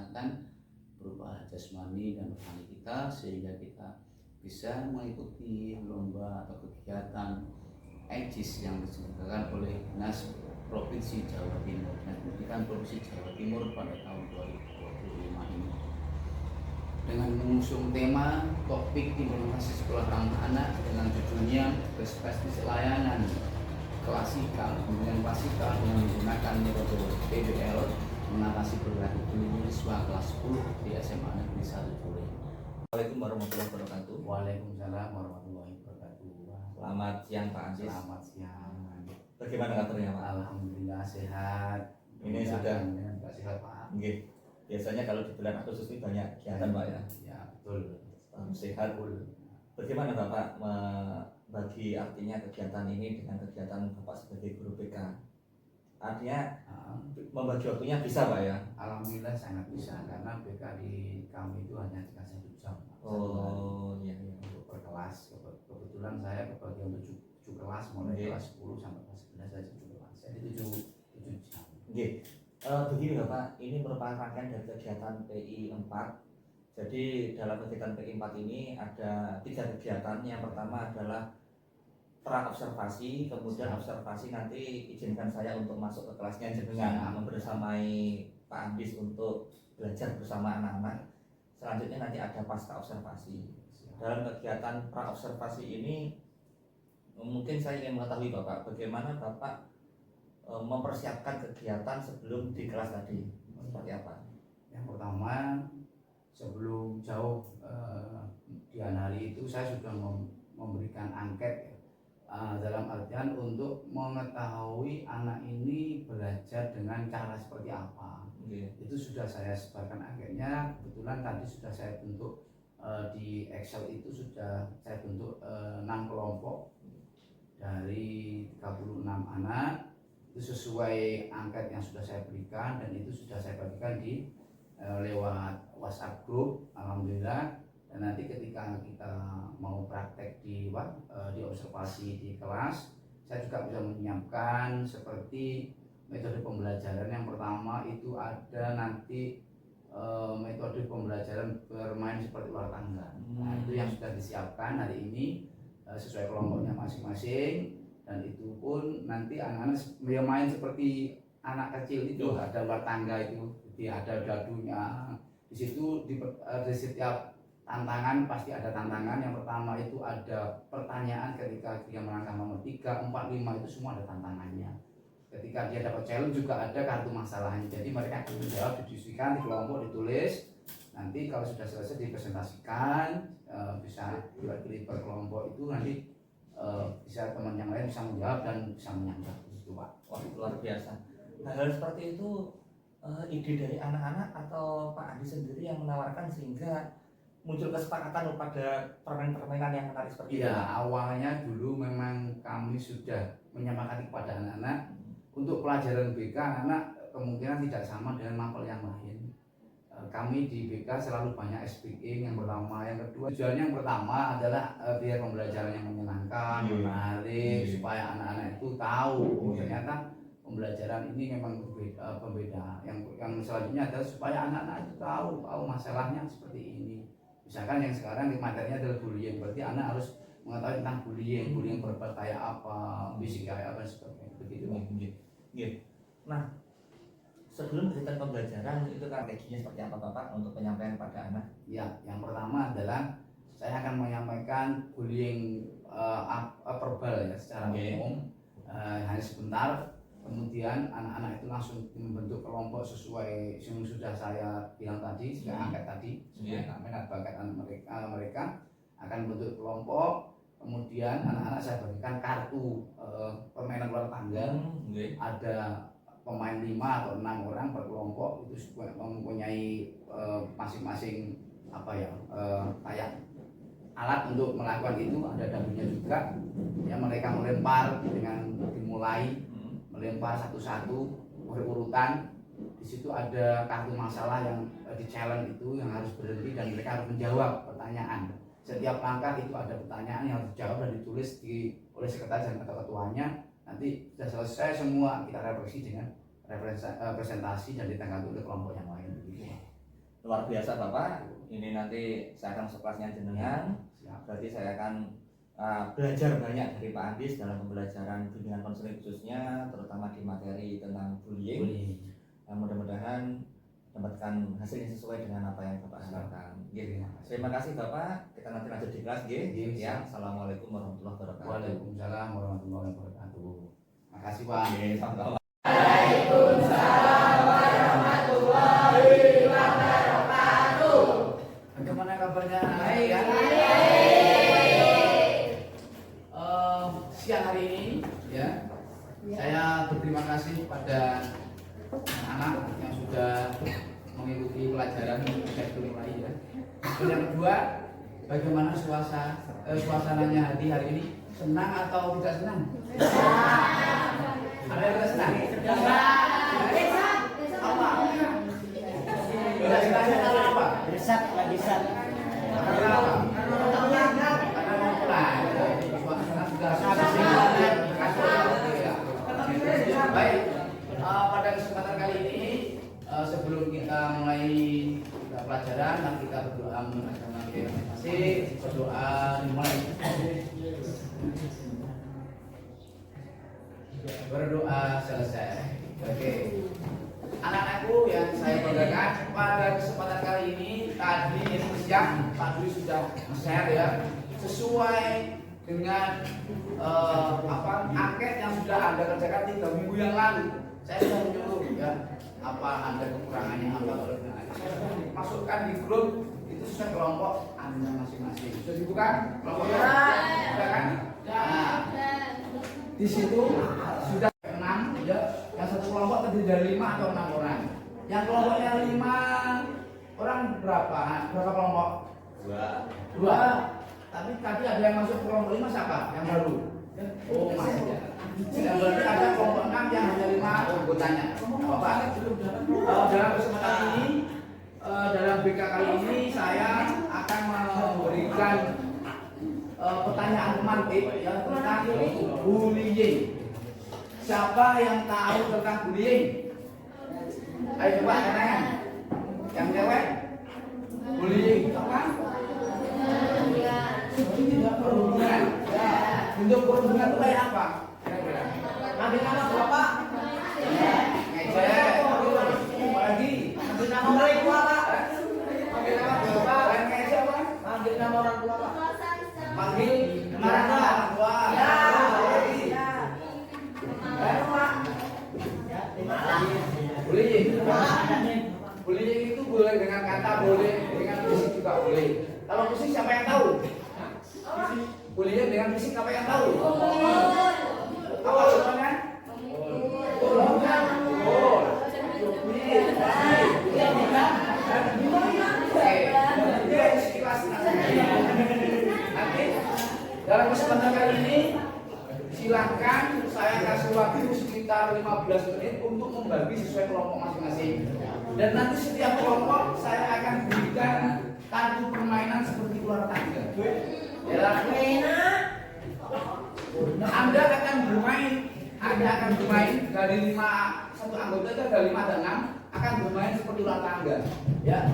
kesehatan berupa jasmani dan rohani kita, sehingga kita bisa mengikuti lomba atau kegiatan EJIS yang diselenggarakan oleh Dinas Provinsi Jawa Timur dan Pendidikan Provinsi Jawa Timur pada tahun 2025 ini, dengan mengusung tema topik implementasi sekolah ramah anak dengan judulnya perspektif layanan klasikal, pembelajaran klasikal dengan menggunakan metode PBL mengatasi perilaku bullying siswa kelas 10 di SMA Negeri 1 Jure. Assalamualaikum warahmatullahi wabarakatuh. Waalaikumsalam warahmatullahi wabarakatuh. Selamat siang Pak Ansis. Selamat siang. Bagaimana kabarnya Pak? Alhamdulillah sehat. Ini sudah sehat Pak. Oke. Biasanya kalau di bulan Agustus ini banyak kegiatan Pak ya. Ya betul. Sehat. Bagaimana Bapak membagi artinya kegiatan ini dengan kegiatan Bapak sebagai guru BK? Artinya membagi waktunya bisa Pak ya? Alhamdulillah sangat bisa, karena BK di kami itu hanya dikasih 1 jam. Oh iya. Untuk per kelas. Kebetulan saya kebagi untuk 7 kelas, mulai kelas 10 sampai kelas 11 saya 7 kelas. Jadi 7 jam. Oke. Begini Bapak, ini merupakan rangkaian dari kegiatan PI 4. Jadi dalam kegiatan PI 4 ini ada 3 kegiatan. Yang pertama adalah pra-observasi, kemudian observasi nanti izinkan saya untuk masuk ke kelasnya jenengan membersamai Pak Andis untuk belajar bersama anak-anak. Selanjutnya nanti ada pasca observasi. Dalam kegiatan pra-observasi ini mungkin saya ingin mengetahui Bapak, bagaimana Bapak mempersiapkan kegiatan sebelum di kelas tadi, seperti apa? Yang pertama, sebelum jauh di hari itu saya sudah memberikan angket dalam artian untuk mengetahui anak ini belajar dengan cara seperti apa. Itu sudah saya sebarkan anketnya. Kebetulan tadi sudah saya bentuk di Excel, itu sudah saya bentuk 6 kelompok dari 36 anak. Itu sesuai angket yang sudah saya berikan, dan itu sudah saya bagikan di lewat WhatsApp group. Alhamdulillah. Dan nanti ketika kita mau praktek di observasi di kelas, saya juga bisa menyiapkan seperti metode pembelajaran. Yang pertama itu ada nanti metode pembelajaran bermain seperti ular tangga. Nah, itu yang sudah disiapkan hari ini sesuai kelompoknya masing-masing. Dan itu pun nanti anak-anak main seperti anak kecil itu, ada ular tangga itu, jadi ada dadunya. Di situ di setiap tantangan pasti ada tantangan. Yang pertama itu ada pertanyaan ketika dia melangkah nomor 3, 4, 5 itu semua ada tantangannya. Ketika dia dapat challenge juga ada kartu masalahnya. Jadi mereka akan menjawab, didiskusikan di kelompok, ditulis. Nanti kalau sudah selesai dipresentasikan, bisa diwakili per kelompok itu, nanti bisa teman yang lain bisa menjawab dan bisa menyanggah itu Pak. Wah, luar biasa. Hal seperti itu ide dari anak-anak atau Pak Andi sendiri yang menawarkan sehingga muncul kesepakatan pada permainan-permainan yang menarik seperti itu? Ya, awalnya dulu memang kami sudah menyepakati kepada anak-anak untuk pelajaran BK, anak kemungkinan tidak sama dengan mapel yang lain. Kami di BK selalu banyak speaking, yang pertama. Yang kedua, tujuan yang pertama adalah biar pembelajaran yang menyenangkan, menarik, supaya anak-anak itu tahu ternyata pembelajaran ini memang pembeda. Yang selanjutnya adalah supaya anak-anak itu tahu masalahnya seperti ini. Misalkan yang sekarang materinya adalah bullying, berarti anak harus mengetahui tentang bullying verbal kayak apa, fisik kayak apa, seperti begitu. Nah, sebelum kegiatan pembelajaran itu strateginya seperti apa Bapak untuk penyampaian pada anak? Ya, yang pertama adalah saya akan menyampaikan bullying verbal ya secara umum, hanya sebentar. Kemudian anak-anak itu langsung membentuk kelompok sesuai yang sudah saya bilang tadi, sesuai angket tadi, sesuai minat bakat mereka akan membentuk kelompok. Kemudian anak-anak saya bagikan kartu permainan ular tangga. Ada pemain 5 atau 6 orang per kelompok, itu mempunyai masing-masing kayak alat untuk melakukan itu. Ada dagunya juga. Ya, mereka melempar dengan dimulai melempar satu-satu urutan. Di situ ada kartu masalah yang di challenge itu yang harus berhenti dan mereka harus menjawab pertanyaan. Setiap langkah itu ada pertanyaan yang harus dijawab dan ditulis oleh sekretaris atau ketuanya. Nanti sudah selesai semua kita refleksi dengan presentasi dan ditanggapi oleh kelompok yang lain. luar biasa Bapak. Ini nanti saya akan masuk kelasnya jenengan. Berarti saya akan belajar banyak dari Pak Andis dalam pembelajaran bimbingan konseling khususnya, terutama di materi tentang bullying. Mudah-mudahan mendapatkan hasil yang sesuai dengan apa yang Bapak harapkan. Terima kasih Bapak. Kita nanti lanjut di kelas. Ya. Assalamualaikum warahmatullahi wabarakatuh. Waalaikumsalam warahmatullahi wabarakatuh. Makasih Pak. Sama-sama. Waalaikumsalam warahmatullahi wabarakatuh. Bagaimana kabarnya? Baik ya? Siang hari ini ya, saya berterima kasih pada anak-anak yang sudah mengikuti pelajaran Direktur IPA ya. Dan yang kedua, bagaimana suasananya hari ini? Senang atau tidak senang? Ada yang tidak senang? Apa? Tidak senangnya karena apa? Resat lagi sat. Karena apa? Karena mau pulang. Suasana sudah baik. Pada kesempatan kali ini sebelum kita mulai pelajaran, kita berdoa mengucapkan terima kasih, berdoa dimulai. Berdoa selesai. Oke. Anak-anakku yang saya banggakan, pada kesempatan kali ini tadi siang Pak Dwi sudah share ya, sesuai dengan angket yang sudah Anda kerjakan 3 minggu yang lalu. Saya sudah menyuruh ya, apa Anda kekurangannya, apa kelebihannya. Saya sudah masukkan di grup itu sesuai kelompok Anda masing-masing. Sudah dibuka kelompoknya? Sudah kan? Nah, di situ sudah 6 ya. Yang satu kelompok terdiri dari 5 atau 6 orang. Yang kelompoknya 5 orang berapa? Berapa kelompok? 2. Tapi tadi ada yang masuk kelompok 5 siapa? Yang baru? Oh masih ya. Yang berarti ada kelompok 6 yang hanya 5 anggotanya. Bapak, dalam kesempatan ini, dalam BK kali ini saya akan memberikan pertanyaan pemantik ya, tentang bullying. Siapa yang tahu tentang bullying? Ayo coba tanya. Yang cewek? Bullying itu apa? Tidak perhubungan. Bentuk perhubungan itu kayak apa? Nanti nama Bapak? Ngejek. Apa lagi? Nanti nama orang tua Pak. Panggil nama Bapak. Lain ngejek apa? Panggil nama orang tua Pak. Panggil nama orang tua. Ya. Bullying. Bullying itu boleh dengan kata, boleh dengan fisik juga boleh. Kalau fisik siapa yang tahu? Bullying dengan fisik apa yang tahu? Apa contohnya? Nanti dalam kesempatan kali ini silahkan saya kasih waktu sekitar 15 menit untuk membagi sesuai kelompok masing-masing. Dan nanti setiap kelompok saya akan berikan kartu permainan seperti luar tangga. Ya, Anda akan bermain dari 5, satu anggota itu ada 5 dan 6 akan bermain seperti ular tangga. Ya,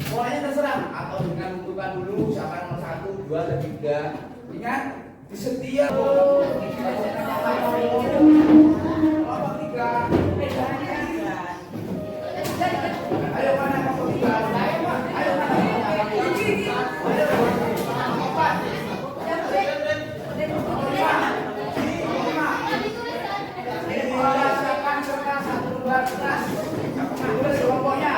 polanya terserah atau dengan menentukan dulu siapa nomor 1, 2, dan 3. Ingat di setiap kelompok 3. Ayo mana kelompok 3? Ayo mana? Tulis kelompoknya.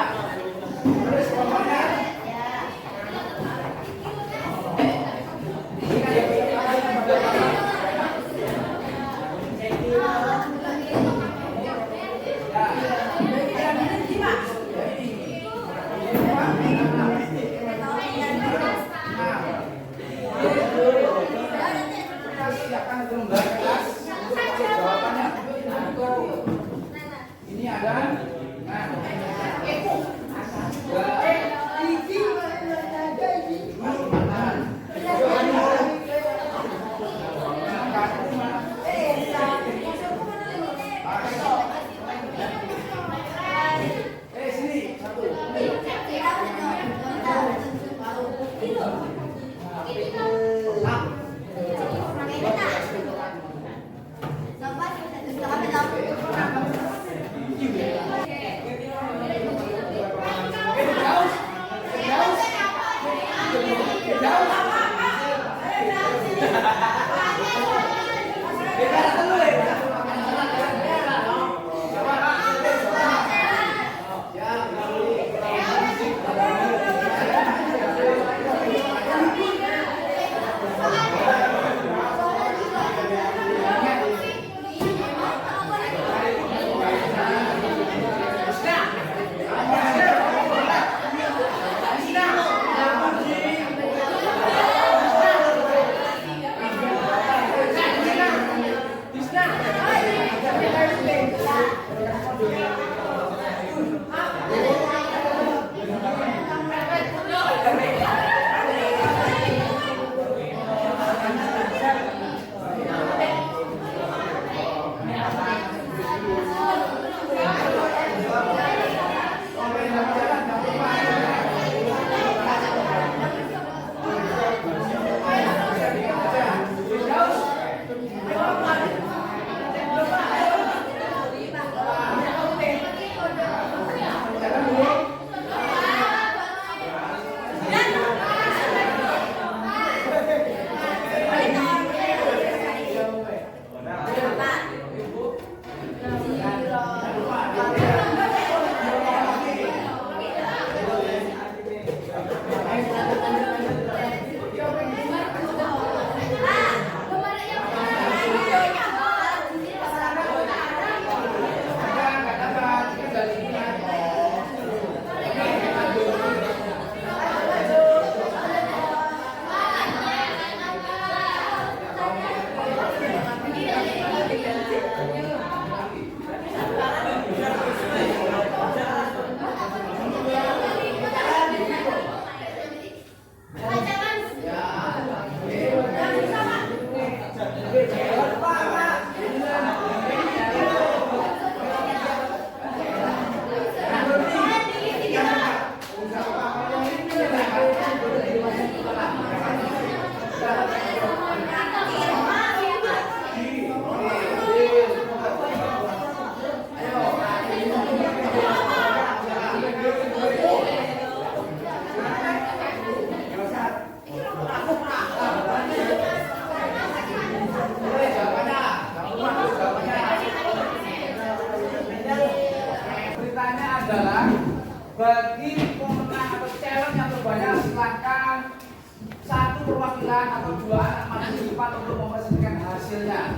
hasilnya.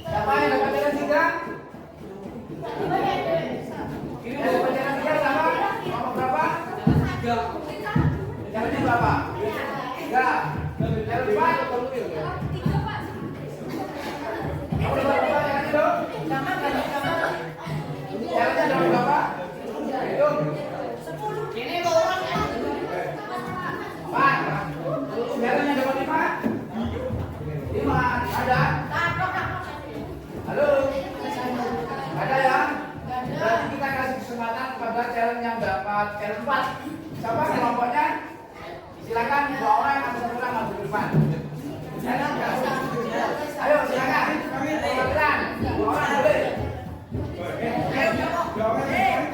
Siapa yang dapat challenge 3? Ini yang dapat challenge 3 siapa? Nomor berapa? 3. Challenge berapa? 3. Challenge 4 atau lebih? 3 Pak. Kamu dapat berapa challenge itu? Challenge dapat berapa? Hitung. 10. Ini orang. 4. Challenge dapat 5. 5. Ada? Halo? Ada ya? Berarti kita kasih kesempatan kepada challenge yang dapat challenge 4. Siapa kelompoknya? Silakan 2 orang atau 1 orang maju ke depan. Ayo silakan. Silakan. 2 orang boleh. 2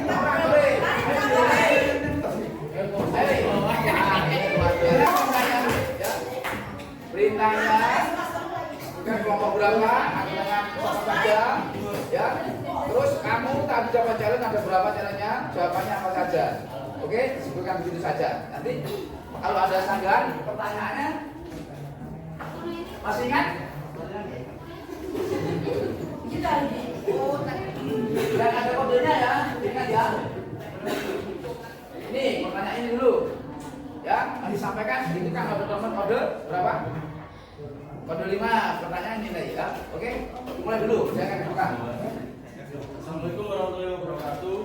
orang boleh. Perintahnya bukan kelompok berapa, dengan apa saja, ya. Terus kamu tadi dapat challenge ada berapa challenge-nya, jawabannya apa saja. Oke, disebutkan begitu saja. Nanti kalau ada sanggahan pertanyaannya masih ingat? Dan ada kodenya ya, ingat ya. Ini pertanyaan ini dulu. Ya, nanti sampaikan itu kan ada teman kode berapa? Kode 5, pertanyaan ini tadi ya. Oke, mulai dulu, saya akan buka. Assalamualaikum warahmatullahi wabarakatuh.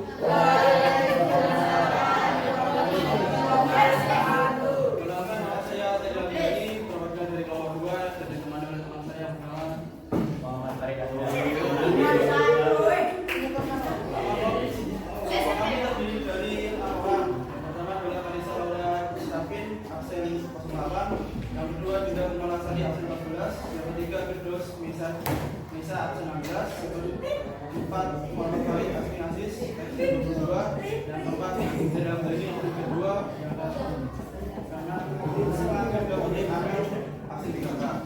Perkenalkan, nama saya Teddy Abdi, perwakilan dari kelompok 2 dan ditemani oleh teman saya perkenalan Muhammad Farid Abdullah. Kami terdiri dari 6 orang. Yang pertama adalah Vanessa Laura Stafin, absen 08. Yang kedua Dinda Kumalasari, absen 14. Yang ketiga Firdaus Misa absen 16. Yang keempat Muhammad Farid absen Aziz absen 22. Yang keempat Teddy Abdi absen kedua. Karena semangat Firda Putri Amel absen 3.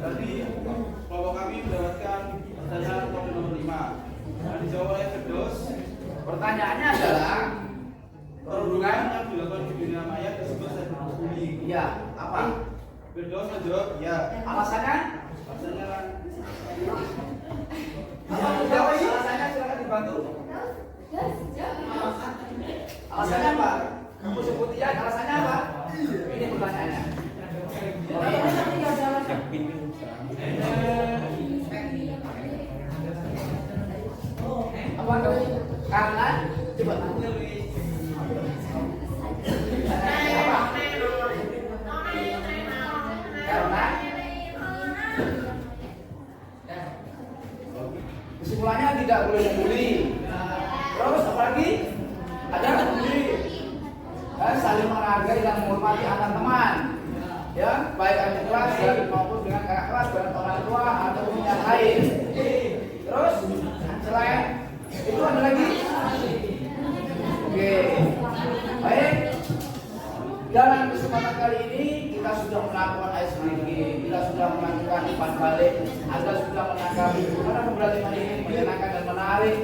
Tadi kelompok kami mendapatkan pertanyaan nomor 5 yang dijawab oleh Firdaus. Pertanyaannya adalah Perundungan yang dilakukan di dunia maya disebut cyberbullying. iya, apa? Firdaus menjawab ya. Alasannya? Alasannya kan Apa dijawab ini? Alasannya silakan dibantu. Alasannya apa? Kamu sebut iya, alasannya apa? Ini pertanyaannya. Apa kamu? Karena coba tanya. Apa? Karena kesimpulannya tidak boleh membuli. Terus apa lagi? Ada membuli. Saling menghargai dan menghormati antar teman. Ya, baik adik kelas maupun dengan kakak kelas, dengan orang tua ataupun yang lain. Terus selain itu ada lagi? Oke. Baik. Dalam kesempatan kali ini kita sudah melakukan ice breaking, kita sudah melakukan umpan balik, Anda sudah menanggapi bagaimana keberhasilan ini menyenangkan dan menarik.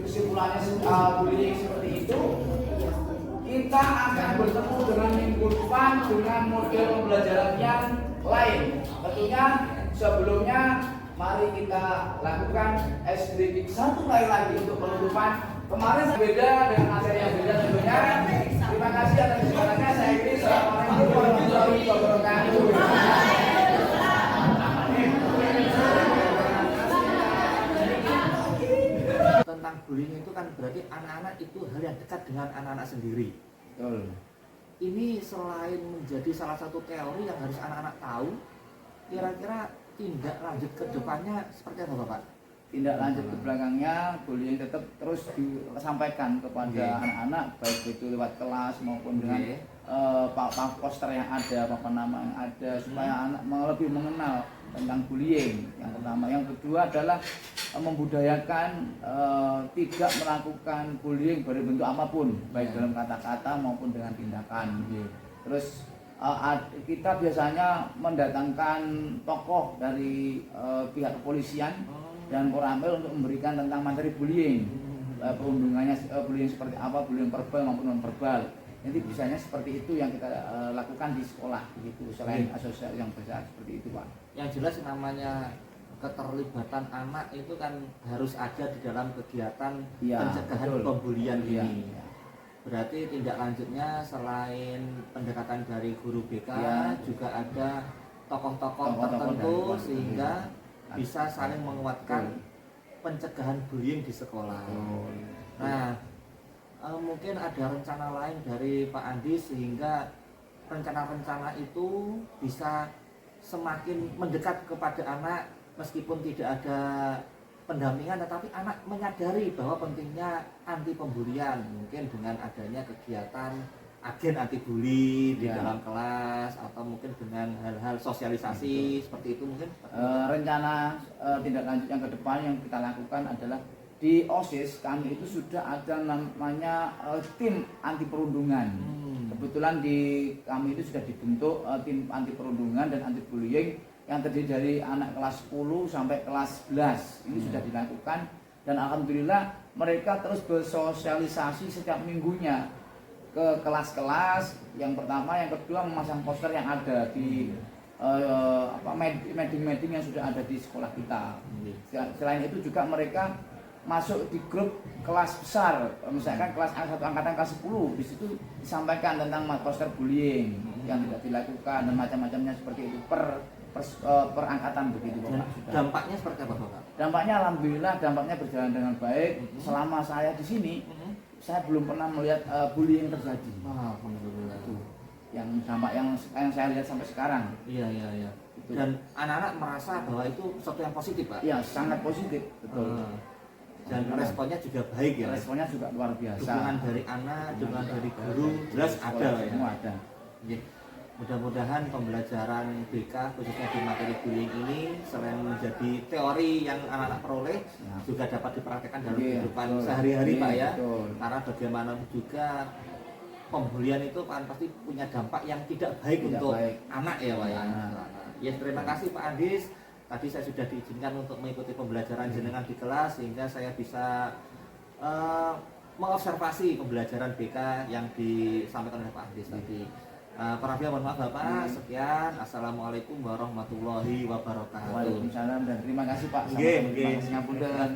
Kesimpulannya bullying seperti itu. Kita akan bertemu dengan minggu depan dengan model pembelajaran yang lain. Tentunya sebelumnya mari kita lakukan ice breaking satu kali lagi untuk penutupan. Kemarin beda dengan materi yang beda tentunya. Terima kasih atas kesempatannya. Saya Kris. Assalamualaikum warahmatullahi wabarakatuh. Tentang bullying itu kan berarti anak-anak itu hal yang dekat dengan anak-anak sendiri. Betul. Ini selain menjadi salah satu teori yang harus anak-anak tahu, kira-kira tindak lanjut ke depannya seperti apa Bapak? Tindak lanjut ke belakangnya bullying tetap terus disampaikan kepada anak-anak, baik itu lewat kelas maupun dengan poster yang ada, papan nama yang ada, supaya anak lebih mengenal tentang bullying. Yang pertama, yang kedua adalah membudayakan tidak melakukan bullying berbentuk apapun, baik dalam kata-kata maupun dengan tindakan. Terus kita biasanya mendatangkan tokoh dari pihak kepolisian dan Koramil untuk memberikan tentang materi bullying, perundungannya bullying seperti apa, bullying verbal maupun non verbal. Jadi bisanya seperti itu yang kita lakukan di sekolah begitu, selain asosiasi yang besar seperti itu Pak. Yang jelas namanya keterlibatan anak itu kan harus ada di dalam kegiatan Ya, pencegahan betul. pembulian Iya, ini. iya. Berarti tindak lanjutnya selain pendekatan dari guru BK Ya. juga ada tokoh-tokoh Tokoh-tokoh tertentu dari luar, sehingga iya. bisa saling menguatkan pencegahan bullying di sekolah. Oh, Nah, mungkin ada rencana lain dari Pak Andi sehingga rencana-rencana itu bisa semakin mendekat kepada anak meskipun tidak ada pendampingan, tetapi anak menyadari bahwa pentingnya anti pembulian, mungkin dengan adanya kegiatan agen anti bully di Ya. dalam kelas atau mungkin dengan hal-hal sosialisasi seperti itu mungkin. rencana tindak lanjut yang ke depan yang kita lakukan adalah di OSIS kami itu sudah ada namanya tim anti perundungan. Kebetulan di kami itu sudah dibentuk tim anti perundungan dan anti bullying yang terdiri dari anak kelas 10 sampai kelas 11. Ini sudah dilakukan dan alhamdulillah mereka terus bersosialisasi setiap minggunya ke kelas-kelas. Yang pertama, yang kedua memasang poster yang ada di meeting-meeting yang sudah ada di sekolah kita. Selain itu juga mereka masuk di grup kelas besar, misalkan kelas 1 angkatan kelas 10, di situ disampaikan tentang poster bullying yang tidak dilakukan dan macam-macamnya seperti itu per angkatan begitu Bapak. Sudah. Dampaknya seperti apa Bapak? Dampaknya alhamdulillah dampaknya berjalan dengan baik. Selama saya di sini saya belum pernah melihat bullying terjadi. Alhamdulillah. Itu yang dampak yang saya lihat sampai sekarang. Iya. Itu. Dan anak-anak merasa bahwa itu sesuatu yang positif Pak. Ya sangat positif, betul. Dan responnya juga baik ya. Responnya juga luar biasa. Dukungan dari anak, dukungan dari guru, jelas ada ya. Semua ada. Oke. Mudah-mudahan pembelajaran BK khususnya di materi bullying ini selain menjadi teori yang anak-anak peroleh juga dapat dipraktekkan dalam kehidupan sehari-hari Pak ya. Betul. Karena bagaimanapun juga pembulian itu kan pasti punya dampak yang tidak baik untuk anak ya Pak ya. Ya terima kasih Pak Andis. Tadi saya sudah diizinkan untuk mengikuti pembelajaran jenengan di kelas sehingga saya bisa mengobservasi pembelajaran BK yang disampaikan oleh Pak Andis tadi. Para mohon maaf Bapak, sekian. Assalamualaikum warahmatullahi wabarakatuh. Waalaikumsalam dan terima kasih Pak. Nggih, Terima kasih ngapunten.